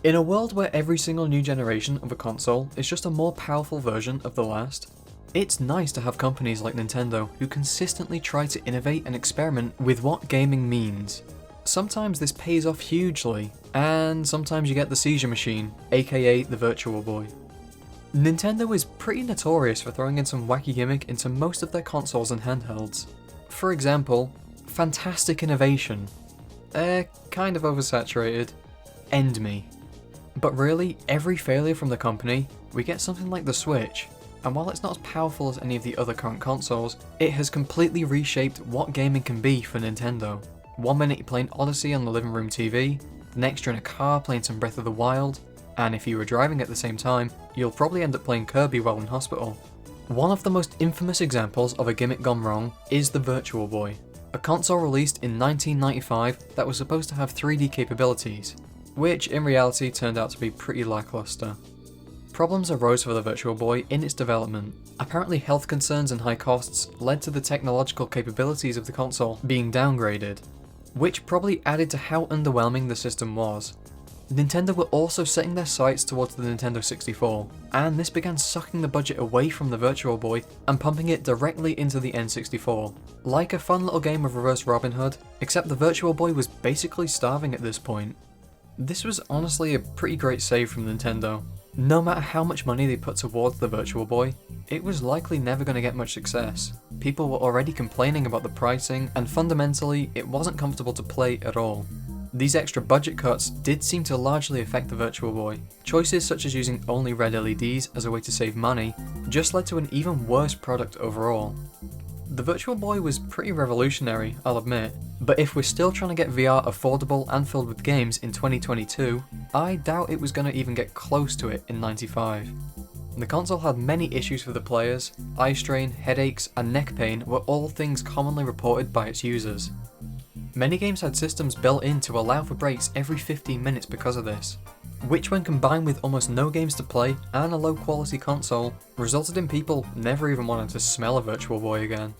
In a world where every single new generation of a console is just a more powerful version of the last, it's nice to have companies like Nintendo who consistently try to innovate and experiment with what gaming means. Sometimes this pays off hugely, and sometimes you get the seizure machine, aka the Virtual Boy. Nintendo is pretty notorious for throwing in some wacky gimmick into most of their consoles and handhelds. For example, fantastic innovation. Kind of oversaturated. End me. But really, every failure from the company, we get something like the Switch, and while it's not as powerful as any of the other current consoles, it has completely reshaped what gaming can be for Nintendo. One minute you're playing Odyssey on the living room TV, the next you're in a car playing some Breath of the Wild, and if you were driving at the same time, you'll probably end up playing Kirby while in hospital. One of the most infamous examples of a gimmick gone wrong is the Virtual Boy, a console released in 1995 that was supposed to have 3D capabilities, which in reality turned out to be pretty lackluster. Problems arose for the Virtual Boy in its development. Apparently health concerns and high costs led to the technological capabilities of the console being downgraded, which probably added to how underwhelming the system was. Nintendo were also setting their sights towards the Nintendo 64, and this began sucking the budget away from the Virtual Boy and pumping it directly into the N64. Like a fun little game of reverse Robin Hood, except the Virtual Boy was basically starving at this point. This was honestly a pretty great save from Nintendo. No matter how much money they put towards the Virtual Boy, it was likely never going to get much success. People were already complaining about the pricing, and fundamentally, it wasn't comfortable to play at all. These extra budget cuts did seem to largely affect the Virtual Boy. Choices such as using only red LEDs as a way to save money just led to an even worse product overall. The Virtual Boy was pretty revolutionary, I'll admit, but if we're still trying to get VR affordable and filled with games in 2022, I doubt it was going to even get close to it in '95. The console had many issues for the players. Eye strain, headaches, and neck pain were all things commonly reported by its users. Many games had systems built in to allow for breaks every 15 minutes because of this, which when combined with almost no games to play and a low quality console, resulted in people never even wanting to smell a Virtual Boy again.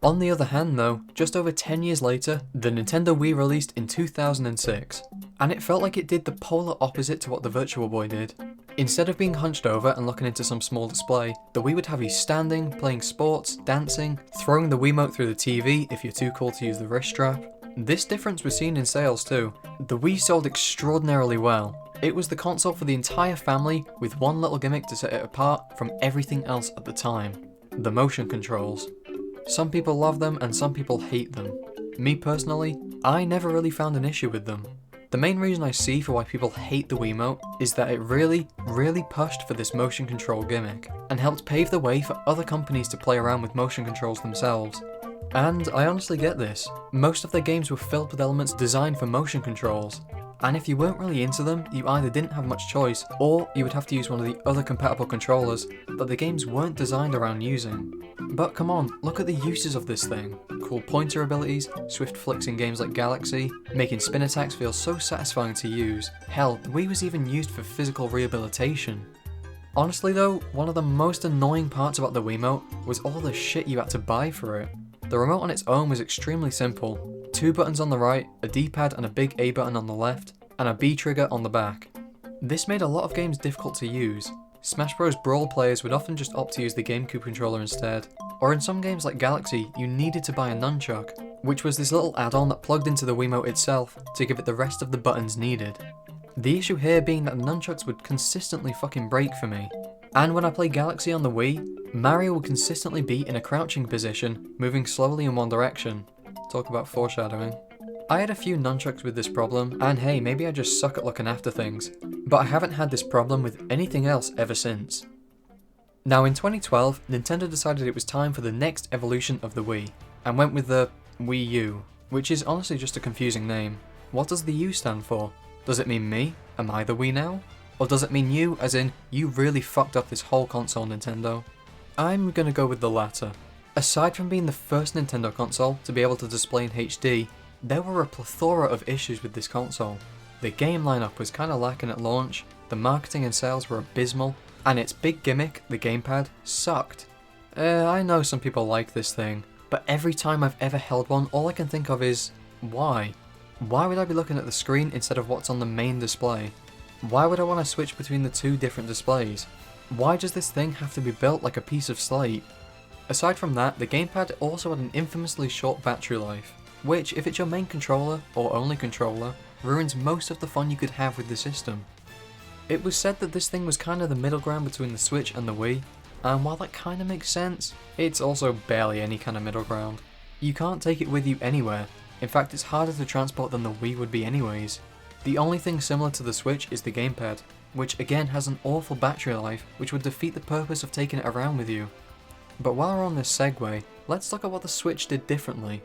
On the other hand though, just over 10 years later, the Nintendo Wii released in 2006, and it felt like it did the polar opposite to what the Virtual Boy did. Instead of being hunched over and looking into some small display, the Wii would have you standing, playing sports, dancing, throwing the Wiimote through the TV if you're too cool to use the wrist strap. This difference was seen in sales too. The Wii sold extraordinarily well. It was the console for the entire family with one little gimmick to set it apart from everything else at the time: the motion controls. Some people love them and some people hate them. Me personally, I never really found an issue with them. The main reason I see for why people hate the Wiimote is that it really pushed for this motion control gimmick, and helped pave the way for other companies to play around with motion controls themselves. And I honestly get this. Most of their games were filled with elements designed for motion controls, and if you weren't really into them, you either didn't have much choice, or you would have to use one of the other compatible controllers that the games weren't designed around using. But come on, look at the uses of this thing. Cool pointer abilities, swift flicks in games like Galaxy, making spin attacks feel so satisfying to use. Hell, the Wii was even used for physical rehabilitation. Honestly though, one of the most annoying parts about the Wiimote was all the shit you had to buy for it. The remote on its own was extremely simple. 2 buttons on the right, a D-pad and a big A button on the left, and a B trigger on the back. This made a lot of games difficult to use. Smash Bros. Brawl players would often just opt to use the GameCube controller instead, or in some games like Galaxy, you needed to buy a nunchuck, which was this little add-on that plugged into the Wiimote itself to give it the rest of the buttons needed. The issue here being that the nunchucks would consistently fucking break for me. And when I played Galaxy on the Wii, Mario would consistently be in a crouching position, moving slowly in one direction. Talk about foreshadowing. I had a few nunchucks with this problem, and hey, maybe I just suck at looking after things, but I haven't had this problem with anything else ever since. Now in 2012, Nintendo decided it was time for the next evolution of the Wii, and went with the Wii U, which is honestly just a confusing name. What does the U stand for? Does it mean me? Am I the Wii now? Or does it mean you, as in, you really fucked up this whole console, Nintendo? I'm gonna go with the latter. Aside from being the first Nintendo console to be able to display in HD, there were a plethora of issues with this console. The game lineup was kinda lacking at launch, the marketing and sales were abysmal, and its big gimmick, the gamepad, sucked. I know some people like this thing, but every time I've ever held one, all I can think of is, why? Why would I be looking at the screen instead of what's on the main display? Why would I want to switch between the two different displays? Why does this thing have to be built like a piece of slate? Aside from that, the gamepad also had an infamously short battery life, which, if it's your main controller, or only controller, ruins most of the fun you could have with the system. It was said that this thing was kinda the middle ground between the Switch and the Wii, and while that kinda makes sense, it's also barely any kind of middle ground. You can't take it with you anywhere. In fact, it's harder to transport than the Wii would be anyways. The only thing similar to the Switch is the gamepad, which again has an awful battery life, which would defeat the purpose of taking it around with you. But while we're on this segue, let's look at what the Switch did differently.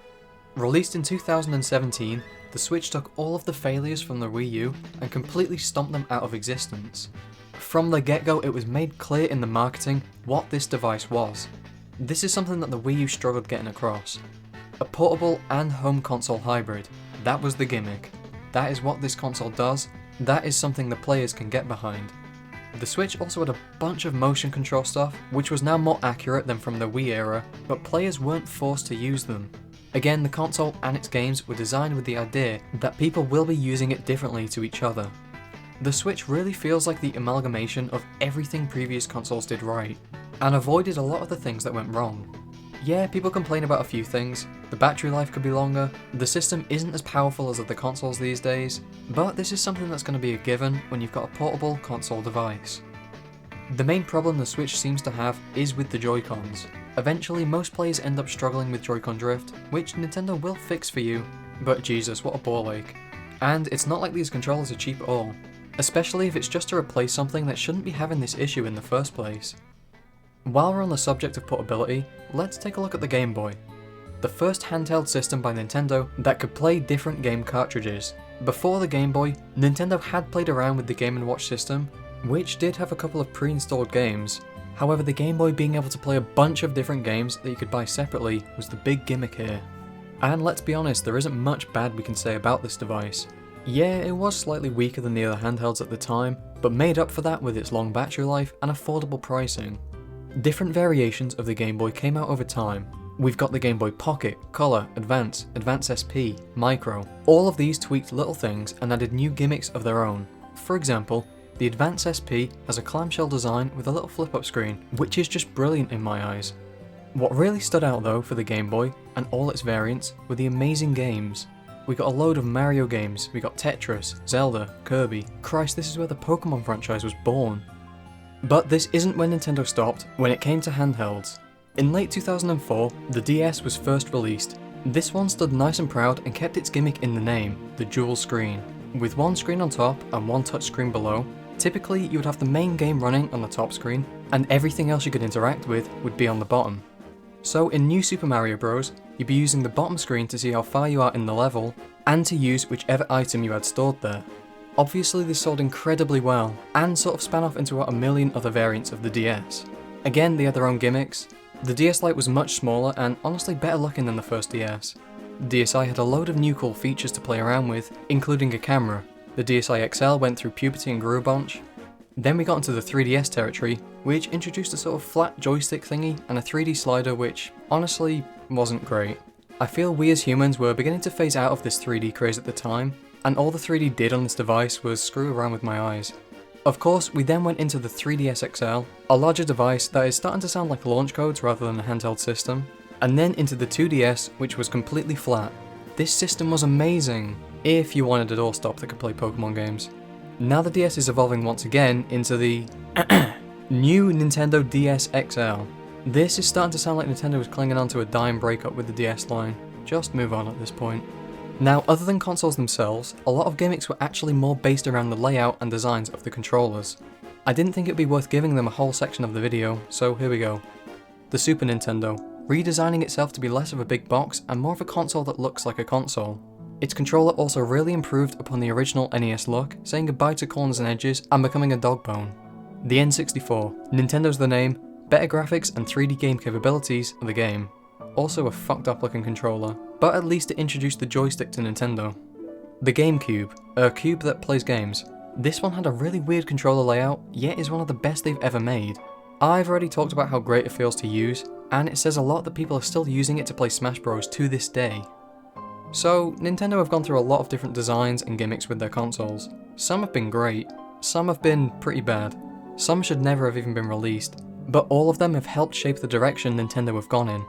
Released in 2017, the Switch took all of the failures from the Wii U and completely stomped them out of existence. From the get-go, it was made clear in the marketing what this device was. This is something that the Wii U struggled getting across. A portable and home console hybrid. That was the gimmick. That is what this console does. That is something the players can get behind. The Switch also had a bunch of motion control stuff, which was now more accurate than from the Wii era, but players weren't forced to use them. Again, the console and its games were designed with the idea that people will be using it differently to each other. The Switch really feels like the amalgamation of everything previous consoles did right, and avoided a lot of the things that went wrong. Yeah, people complain about a few things. The battery life could be longer, the system isn't as powerful as other consoles these days, but this is something that's going to be a given when you've got a portable console device. The main problem the Switch seems to have is with the Joy-Cons. Eventually, most players end up struggling with Joy-Con drift, which Nintendo will fix for you, but Jesus, what a ball ache. And it's not like these controllers are cheap at all, especially if it's just to replace something that shouldn't be having this issue in the first place. While we're on the subject of portability, let's take a look at the Game Boy. The first handheld system by Nintendo that could play different game cartridges. Before the Game Boy, Nintendo had played around with the Game & Watch system, which did have a couple of pre-installed games. However, the Game Boy being able to play a bunch of different games that you could buy separately was the big gimmick here. And let's be honest, there isn't much bad we can say about this device. Yeah, it was slightly weaker than the other handhelds at the time, but made up for that with its long battery life and affordable pricing. Different variations of the Game Boy came out over time. We've got the Game Boy Pocket, Color, Advance, Advance SP, Micro. All of these tweaked little things and added new gimmicks of their own. For example, the Advance SP has a clamshell design with a little flip-up screen, which is just brilliant in my eyes. What really stood out though for the Game Boy, and all its variants, were the amazing games. We got a load of Mario games, we got Tetris, Zelda, Kirby. Christ, this is where the Pokemon franchise was born. But this isn't where Nintendo stopped when it came to handhelds. In late 2004, the DS was first released. This one stood nice and proud and kept its gimmick in the name, the dual screen. With one screen on top and one touchscreen below, typically you would have the main game running on the top screen, and everything else you could interact with would be on the bottom. So in New Super Mario Bros, you'd be using the bottom screen to see how far you are in the level, and to use whichever item you had stored there. Obviously this sold incredibly well, and sort of span off into about a million other variants of the DS. Again, they had their own gimmicks. The DS Lite was much smaller and honestly better looking than the first DS. The DSi had a load of new cool features to play around with, including a camera. The DSi XL went through puberty and grew a bunch. Then we got into the 3DS territory, which introduced a sort of flat joystick thingy and a 3D slider which, honestly, wasn't great. I feel we as humans were beginning to phase out of this 3D craze at the time, and all the 3D did on this device was screw around with my eyes. Of course, we then went into the 3DS XL, a larger device that is starting to sound like launch codes rather than a handheld system, and then into the 2DS, which was completely flat. This system was amazing, if you wanted a doorstop that could play Pokemon games. Now the DS is evolving once again into the new Nintendo DS XL. This is starting to sound like Nintendo is clinging on to a dying breakup with the DS line. Just move on at this point. Now, other than consoles themselves, a lot of gimmicks were actually more based around the layout and designs of the controllers. I didn't think it would be worth giving them a whole section of the video, so here we go. The Super Nintendo, redesigning itself to be less of a big box and more of a console that looks like a console. Its controller also really improved upon the original NES look, saying goodbye to corners and edges and becoming a dog bone. The N64, Nintendo's the name, better graphics and 3D game capabilities of the game. Also a fucked up looking controller, but at least it introduced the joystick to Nintendo. The GameCube, a cube that plays games. This one had a really weird controller layout, yet is one of the best they've ever made. I've already talked about how great it feels to use, and it says a lot that people are still using it to play Smash Bros to this day. So, Nintendo have gone through a lot of different designs and gimmicks with their consoles. Some have been great, Some have been pretty bad. Some should never have even been released. But all of them have helped shape the direction Nintendo have gone in.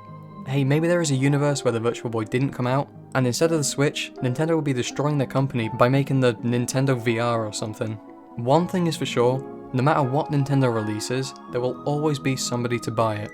Hey, maybe there is a universe where the Virtual Boy didn't come out, and instead of the Switch, Nintendo would be destroying their company by making the Nintendo VR or something. One thing is for sure, no matter what Nintendo releases, there will always be somebody to buy it.